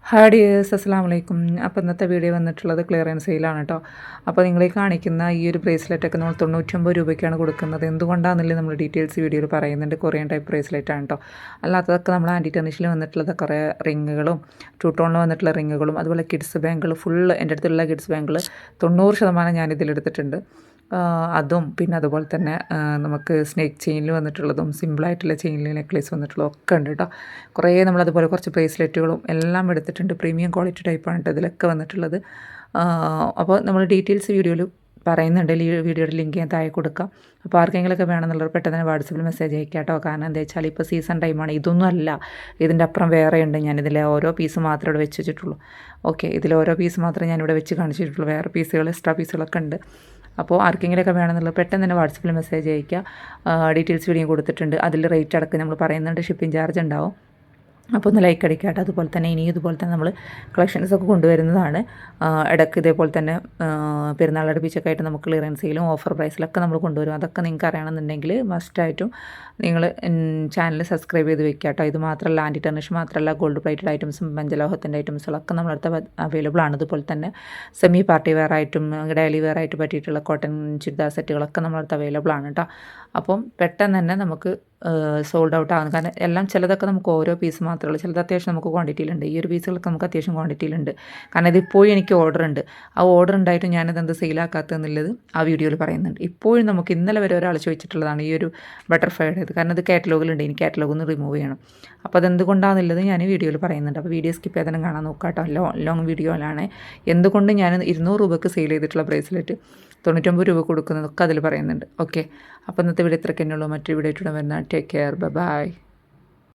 Hi dears, അസ്സലാമു അലൈക്കും. അപ്പോൾ ഇന്നത്തെ വീഡിയോ വന്നിട്ടുള്ളത് ക്ലിയറൻസ് സെയിലാണ് കേട്ടോ. അപ്പോൾ നിങ്ങളീ കാണിക്കുന്ന ഈ ഒരു ബ്രേസ്ലെറ്റൊക്കെ നമ്മൾ 99 രൂപയ്ക്കാണ് കൊടുക്കുന്നത്. എന്തുകൊണ്ടാണെന്നില്ല നമ്മൾ ഡീറ്റെയിൽസ് വീഡിയോയിൽ പറയുന്നുണ്ട്. കൊറിയൻ ടൈപ്പ് ബ്രേസ്ലെറ്റാണ് കേട്ടോ. അല്ലാത്തതൊക്കെ നമ്മൾ ആൻറ്റി ടെർണിഷിൽ വന്നിട്ടുള്ളത് കുറേ റിങ്ങുകളും, ടൂ ടോണിൽ വന്നിട്ടുള്ള റിങ്ങുകളും, അതുപോലെ കിഡ്സ് ബാങ്കുകൾ ഫുള്ള് എൻ്റെ അടുത്തുള്ള കിഡ്സ് ബാങ്കുകൾ 90% ഞാനിതിലെടുത്തിട്ടുണ്ട്. അതും പിന്നെ അതുപോലെ തന്നെ നമുക്ക് സ്നേക്ക് ചെയിനിൽ വന്നിട്ടുള്ളതും സിമ്പിളായിട്ടുള്ള ചെയിനിൽ നെക്ലേസ് വന്നിട്ടുള്ളതും ഒക്കെ ഉണ്ട് കേട്ടോ. കുറേ നമ്മളതുപോലെ കുറച്ച് ബ്രേസ്ലെറ്റുകളും എല്ലാം എടുത്തിട്ടുണ്ട്. പ്രീമിയം ക്വാളിറ്റി ടൈപ്പാണ് കേട്ടോ ഇതിലൊക്കെ വന്നിട്ടുള്ളത്. അപ്പോൾ നമ്മൾ ഡീറ്റെയിൽസ് വീഡിയോയിൽ പറയുന്നുണ്ട്. ഈ വീഡിയോയുടെ ലിങ്ക് ഞാൻ താഴെ കൊടുക്കാം. അപ്പോൾ ആർക്കെങ്കിലുമൊക്കെ വേണമെന്നുള്ളവർ പെട്ടെന്ന് തന്നെ വാട്സപ്പിൽ മെസ്സേജ് അയക്കാം കേട്ടോ. കാരണം എന്താ വെച്ചാൽ ഇപ്പോൾ സീസൺ ടൈമാണ്. ഇതൊന്നും അല്ല, ഇതിൻ്റെ അപ്പുറം വേറെ ഉണ്ട്. ഞാനിതിൽ ഓരോ പീസ് മാത്രമേ ഇവിടെ വെച്ച് വെച്ചിട്ടുള്ളൂ. ഓക്കെ, ഇതിൽ ഓരോ പീസ് മാത്രമേ ഞാനിവിടെ വെച്ച് കാണിച്ചിട്ടുള്ളൂ. വേറെ പീസുകൾ, എക്സ്ട്രാ പീസുകളൊക്കെ ഉണ്ട്. അപ്പോൾ ആർക്കെങ്കിലുമൊക്കെ വേണമെന്നുള്ളത് പെട്ടെന്ന് തന്നെ വാട്സപ്പിൽ മെസ്സേജ് അയയ്ക്കുക. ഡീറ്റെയിൽസ് വീഡിയോ കൊടുത്തിട്ടുണ്ട്. അതിൽ റേറ്റ് അടക്കം നമ്മൾ പറയുന്നുണ്ട്. ഷിപ്പിംഗ് ചാർജ് ഉണ്ടാവും. അപ്പോൾ ഒന്ന് ലൈക്ക് അടിക്കാട്ടോ. അതുപോലെ തന്നെ ഇനിയും ഇതുപോലെ തന്നെ നമ്മൾ കളക്ഷൻസൊക്കെ കൊണ്ടുവരുന്നതാണ്. ഇടയ്ക്ക് ഇതേപോലെ തന്നെ പെരുന്നാൾ അടുപ്പിച്ചൊക്കെ ആയിട്ട് നമുക്ക് ക്ലിയറൻസ് സെയിലും ഓഫർ പ്രൈസിലൊക്കെ നമ്മൾ കൊണ്ടുവരും. അതൊക്കെ നിങ്ങൾക്ക് അറിയണമെന്നുണ്ടെങ്കിൽ മസ്റ്റായിട്ടും നിങ്ങൾ ചാനൽ സബ്സ്ക്രൈബ് ചെയ്ത് വെക്കുക കേട്ടോ. ഇത് മാത്രമല്ല, ആൻറ്റി ടെർണിഷ് മാത്രമല്ല, ഗോൾഡ് പ്ലേറ്റഡ് ഐറ്റംസും പഞ്ചലോഹത്തിൻ്റെ ഐറ്റംസുകളൊക്കെ നമ്മളടുത്ത് അവൈലബിൾ ആണ്. അതുപോലെ തന്നെ സെമി പാർട്ടി വെയർ ആയിട്ടും ഡെയിലി വെയർ ആയിട്ട് പറ്റിയിട്ടുള്ള കോട്ടൺ ചുരിദാർ സെറ്റുകളൊക്കെ നമ്മളടുത്ത് അവൈലബിൾ ആണ് കേട്ടോ. അപ്പം പെട്ടെന്ന് തന്നെ നമുക്ക് സോൾഡ് ഔട്ട് ആകുന്നു. കാരണം എല്ലാം ചിലതൊക്കെ നമുക്ക് ഓരോ പീസ് മാത്രമേ ഉള്ളൂ, ചിലത് അത്യാവശ്യം നമുക്ക് ക്വാണ്ടിറ്റിയിലുണ്ട്. ഈ ഒരു പീസുകളൊക്കെ നമുക്ക് അത്യാവശ്യം ക്വാണ്ടിറ്റിയിലുണ്ട്. കാരണം ഇതിപ്പോഴും എനിക്ക് ഓർഡർ ഉണ്ട്. ആ ഓർഡർ ഉണ്ടായിട്ടും ഞാനത് എന്ത് സെയിലാക്കാത്തതെന്നുള്ളത് ആ വീഡിയോയിൽ പറയുന്നുണ്ട്. ഇപ്പോഴും നമുക്ക് ഇന്നലെ വരെ ഒരാൾ ചോദിച്ചിട്ടുള്ളതാണ് ഈ ഒരു ബട്ടർഫ്ലൈയുടെ. കാരണം ഇത് കാറ്റലോഗിലുണ്ട്, എനിക്ക് കാറ്റലോഗിൽ നിന്ന് റിമൂവ് ചെയ്യണം. അപ്പോൾ അതെന്തുകൊണ്ടാണെന്നുള്ളത് ഞാൻ ഈ വീഡിയോയിൽ പറയുന്നുണ്ട്. അപ്പോൾ വീഡിയോ സ്കിപ്പ് ചെയ്താലും കാണാൻ നോക്കാം കേട്ടോ. ലോങ് വീഡിയോയിലാണ് എന്തുകൊണ്ട് ഞാൻ 200 രൂപയ്ക്ക് സെയിൽ ചെയ്തിട്ടുള്ള ബ്രേസ്ലെറ്റ് 99 രൂപ കൊടുക്കുന്നതൊക്കെ അതിൽ പറയുന്നുണ്ട്. ഓക്കെ, അപ്പോൾ ഇന്നത്തെ വീഡിയോ ഇത്രയ്ക്ക് തന്നെയുള്ളൂ. മറ്റൊരു വീഡിയോ ആയിട്ട് വരുന്ന. Take care, by.